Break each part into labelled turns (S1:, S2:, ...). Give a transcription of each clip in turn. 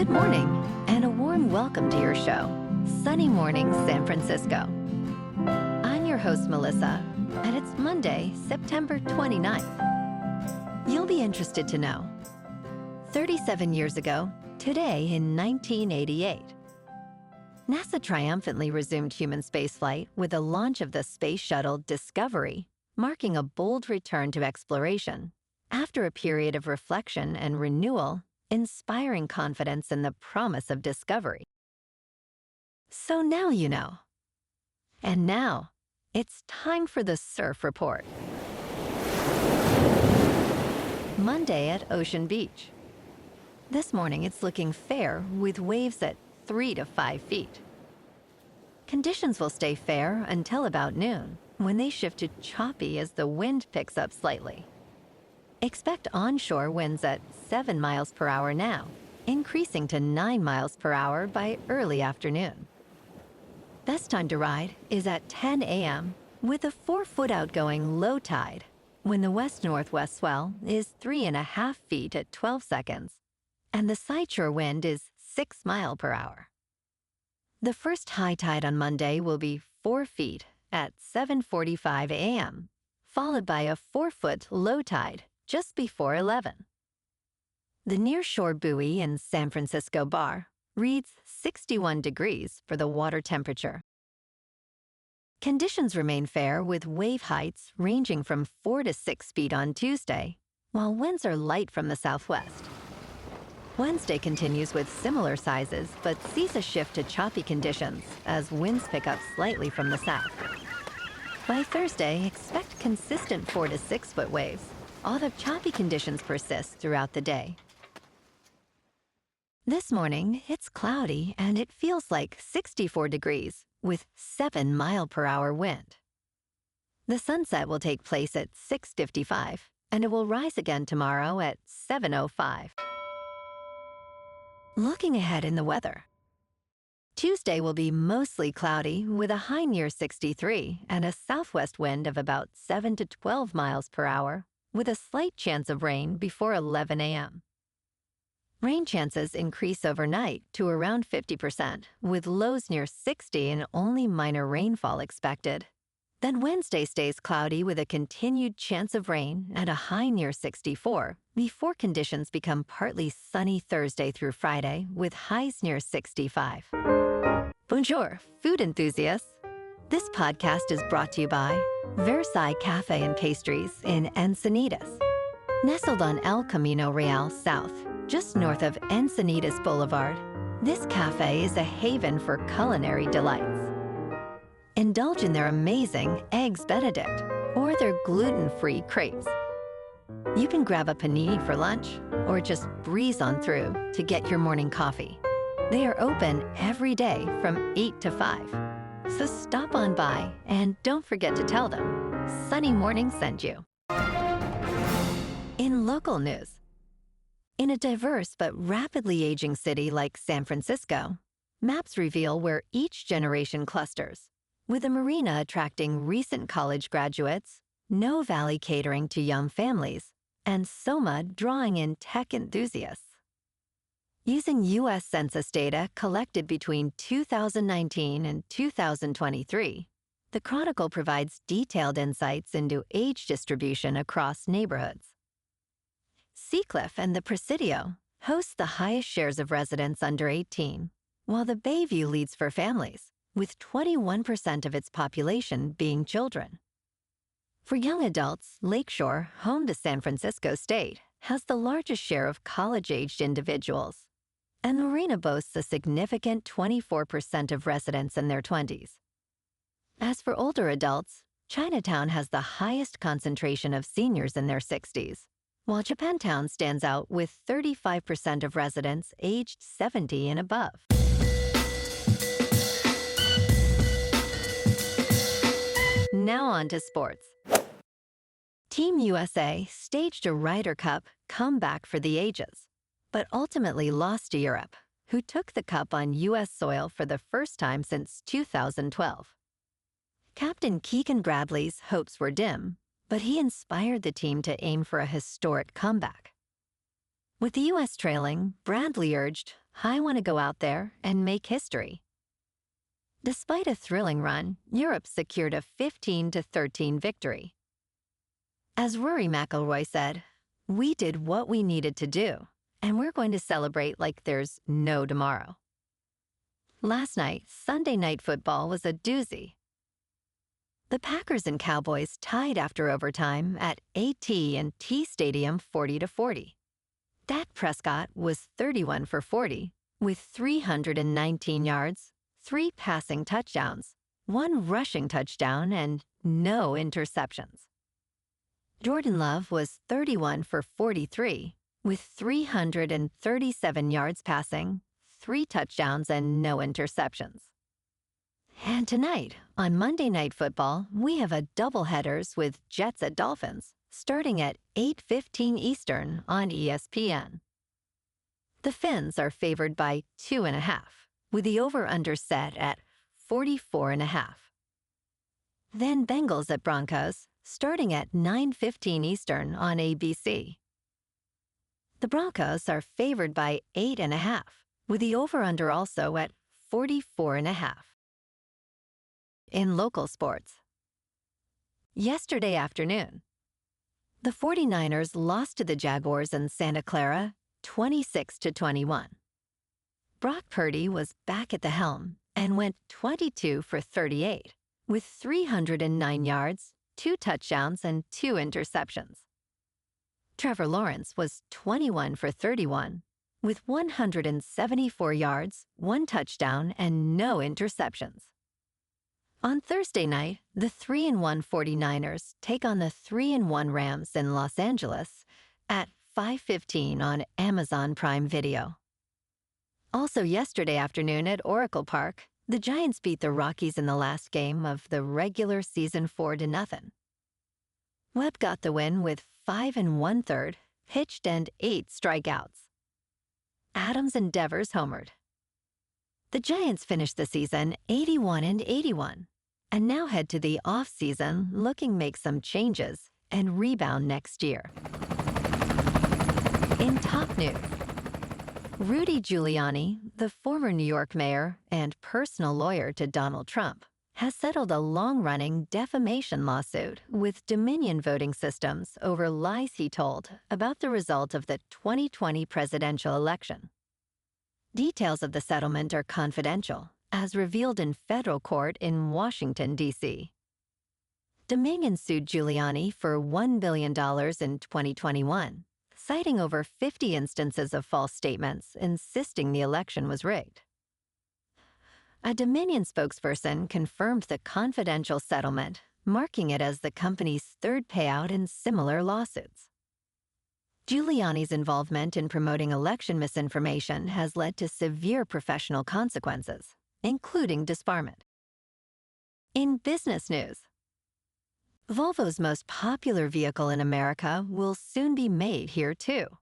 S1: Good morning, and a warm welcome to your show, Sunny Morning San Francisco. I'm your host, Melissa, and it's Monday, September 29th. You'll be interested to know, 37 years ago, today in 1988, NASA triumphantly resumed human spaceflight with the launch of the space shuttle Discovery, marking a bold return to exploration after a period of reflection and renewal, inspiring confidence in the promise of discovery. So now you know. And now, it's time for the Surf Report. Monday at Ocean Beach. This morning it's looking fair with waves at 3 to 5 feet. Conditions will stay fair until about noon, when they shift to choppy as the wind picks up slightly. Expect onshore winds at 7 miles per hour now, increasing to 9 miles per hour by early afternoon. Best time to ride is at 10 a.m. with a 4-foot outgoing low tide, when the west-northwest swell is 3.5 feet at 12 seconds, and the sideshore wind is 6 miles per hour. The first high tide on Monday will be 4 feet at 7:45 a.m., followed by a 4-foot low tide just before 11. The nearshore buoy in San Francisco Bar reads 61 degrees for the water temperature. Conditions remain fair with wave heights ranging from 4 to 6 feet on Tuesday, while winds are light from the southwest. Wednesday continues with similar sizes, but sees a shift to choppy conditions as winds pick up slightly from the south. By Thursday, expect consistent 4 to 6 foot waves, although choppy conditions persist throughout the day. This morning, it's cloudy and it feels like 64 degrees with 7 mile per hour wind. The sunset will take place at 6:55 and it will rise again tomorrow at 7:05. Looking ahead in the weather. Tuesday will be mostly cloudy with a high near 63 and a southwest wind of about 7 to 12 miles per hour with a slight chance of rain before 11 a.m. Rain chances increase overnight to around 50% with lows near 60 and only minor rainfall expected. Then Wednesday stays cloudy with a continued chance of rain and a high near 64 before conditions become partly sunny Thursday through Friday with highs near 65. Bonjour, food enthusiasts. This podcast is brought to you by Versailles Cafe and Pastries in Encinitas. Nestled on El Camino Real South, just north of Encinitas Boulevard, this cafe is a haven for culinary delights. Indulge in their amazing Eggs Benedict or their gluten-free crepes. You can grab a panini for lunch or just breeze on through to get your morning coffee. They are open every day from 8 to 5. So stop on by and don't forget to tell them Sunny Morning sent you. In local news, in a diverse but rapidly aging city like San Francisco, maps reveal where each generation clusters, with the Marina attracting recent college graduates, No Valley catering to young families, and Soma drawing in tech enthusiasts. Using U.S. Census data collected between 2019 and 2023, the Chronicle provides detailed insights into age distribution across neighborhoods. Seacliff and the Presidio host the highest shares of residents under 18, while the Bayview leads for families, with 21% of its population being children. For young adults, Lakeshore, home to San Francisco State, has the largest share of college-aged individuals, and Marina boasts a significant 24% of residents in their 20s. As for older adults, Chinatown has the highest concentration of seniors in their 60s, while Japantown stands out with 35% of residents aged 70 and above. Now on to sports. Team USA staged a Ryder Cup comeback for the ages, but ultimately lost to Europe, who took the cup on U.S. soil for the first time since 2012. Captain Keegan Bradley's hopes were dim, but he inspired the team to aim for a historic comeback. With the U.S. trailing, Bradley urged, I want to go out there and make history. Despite a thrilling run, Europe secured a 15-13 victory. As Rory McIlroy said, "We did what we needed to do, and we're going to celebrate like there's no tomorrow." Last night, Sunday Night Football was a doozy. The Packers and Cowboys tied after overtime at AT&T Stadium 40-40. Dak Prescott was 31 for 40, with 319 yards, 3 passing touchdowns, 1 rushing touchdown, and no interceptions. Jordan Love was 31 for 43, with 337 yards passing, 3 touchdowns, and no interceptions. And tonight, on Monday Night Football, we have a doubleheaders with Jets at Dolphins, starting at 8:15 Eastern on ESPN. The Finns are favored by 2.5, with the over-under set at 44.5. Then Bengals at Broncos, starting at 9:15 Eastern on ABC. The Broncos are favored by 8.5, with the over-under also at 44.5. In local sports. Yesterday afternoon, the 49ers lost to the Jaguars in Santa Clara 26-21. Brock Purdy was back at the helm and went 22 for 38, with 309 yards, 2 touchdowns, and 2 interceptions. Trevor Lawrence was 21 for 31, with 174 yards, 1 touchdown, and no interceptions. On Thursday night, the 3-1 49ers take on the 3-1 Rams in Los Angeles at 5:15 on Amazon Prime Video. Also yesterday afternoon at Oracle Park, the Giants beat the Rockies in the last game of the regular season 4-0. Webb got the win with 5 1/3 pitched and 8 strikeouts. Adams and Devers homered. The Giants finished the season 81-81. And now head to the off-season looking to make some changes and rebound next year. In top news, Rudy Giuliani, the former New York mayor and personal lawyer to Donald Trump, has settled a long-running defamation lawsuit with Dominion Voting Systems over lies he told about the result of the 2020 presidential election. Details of the settlement are confidential, as revealed in federal court in Washington, D.C. Dominion sued Giuliani for $1 billion in 2021, citing over 50 instances of false statements insisting the election was rigged. A Dominion spokesperson confirmed the confidential settlement, marking it as the company's 3rd payout in similar lawsuits. Giuliani's involvement in promoting election misinformation has led to severe professional consequences, including disbarment. In business news, Volvo's most popular vehicle in America will soon be made here too.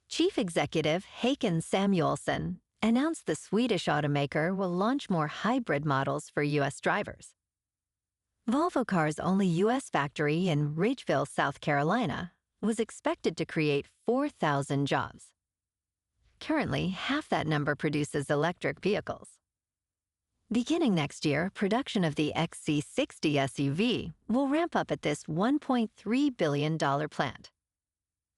S1: Chief Executive Håkan Samuelsson announced the Swedish automaker will launch more hybrid models for U.S. drivers. Volvo Cars' only U.S. factory in Ridgeville, South Carolina, was expected to create 4,000 jobs. Currently, half that number produces electric vehicles. Beginning next year, production of the XC60 SUV will ramp up at this $1.3 billion plant.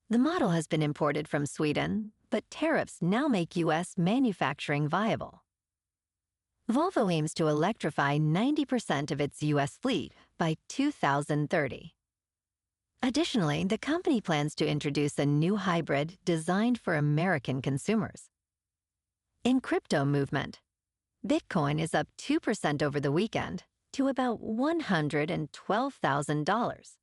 S1: The model has been imported from Sweden, but tariffs now make U.S. manufacturing viable. Volvo aims to electrify 90% of its U.S. fleet by 2030. Additionally, the company plans to introduce a new hybrid designed for American consumers. In crypto movement, Bitcoin is up 2% over the weekend to about $112,000.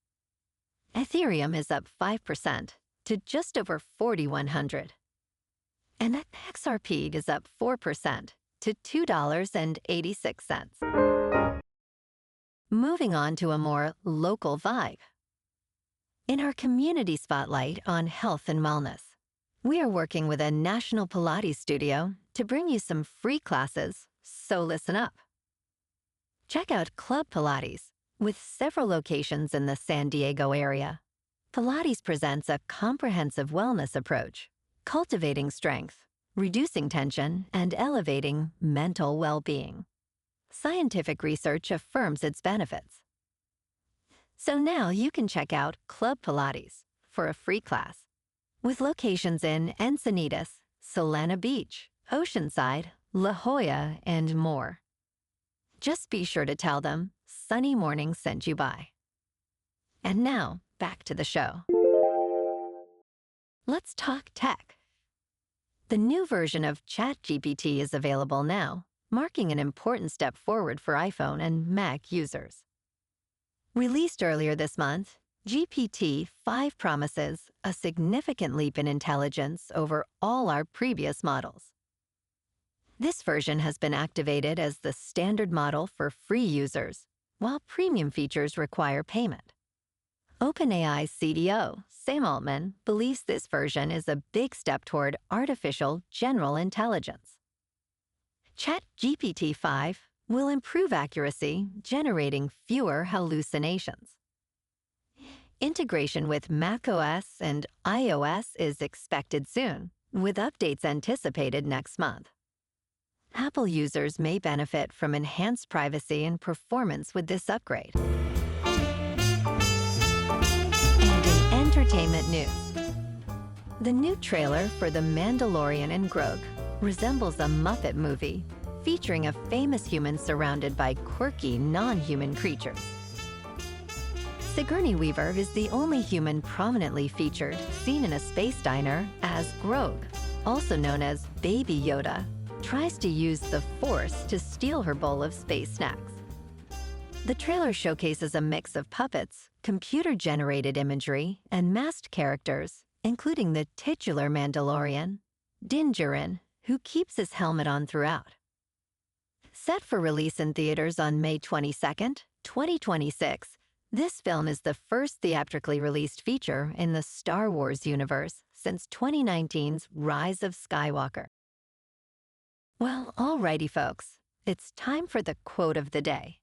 S1: Ethereum is up 5% to just over 4,100. And the XRP is up 4% to $2.86. Moving on to a more local vibe. In our community spotlight on health and wellness, we are working with a national Pilates studio to bring you some free classes, so listen up. Check out Club Pilates, with several locations in the San Diego area. Pilates presents a comprehensive wellness approach, cultivating strength, reducing tension, and elevating mental well-being. Scientific research affirms its benefits. So now you can check out Club Pilates for a free class, with locations in Encinitas, Solana Beach, Oceanside, La Jolla, and more. Just be sure to tell them Sunny Morning sent you by. And now, back to the show. Let's talk tech. The new version of ChatGPT is available now, marking an important step forward for iPhone and Mac users. Released earlier this month, GPT-5 promises a significant leap in intelligence over all our previous models. This version has been activated as the standard model for free users, while premium features require payment. OpenAI's CDO, Sam Altman, believes this version is a big step toward artificial general intelligence. ChatGPT-5 will improve accuracy, generating fewer hallucinations. Integration with macOS and iOS is expected soon, with updates anticipated next month. Apple users may benefit from enhanced privacy and performance with this upgrade. And in entertainment news, the new trailer for The Mandalorian and Grogu resembles a Muppet movie featuring a famous human surrounded by quirky, non-human creatures. Sigourney Weaver is the only human prominently featured seen in a space diner as Grogu, also known as Baby Yoda, tries to use the Force to steal her bowl of space snacks. The trailer showcases a mix of puppets, computer-generated imagery, and masked characters, including the titular Mandalorian, Din Djarin, who keeps his helmet on throughout. Set for release in theaters on May 22, 2026, this film is the first theatrically released feature in the Star Wars universe since 2019's Rise of Skywalker. Well, alrighty folks, it's time for the quote of the day.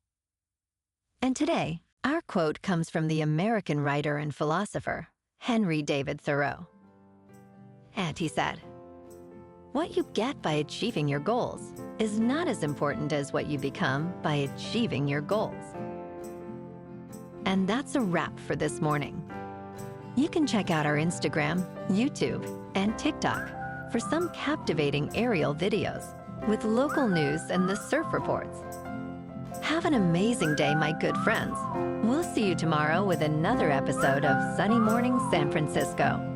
S1: And today, our quote comes from the American writer and philosopher, Henry David Thoreau. And he said, "What you get by achieving your goals is not as important as what you become by achieving your goals." And that's a wrap for this morning. You can check out our Instagram, YouTube, and TikTok for some captivating aerial videos with local news and the surf reports. Have an amazing day, my good friends. We'll see you tomorrow with another episode of Sunny Morning San Francisco.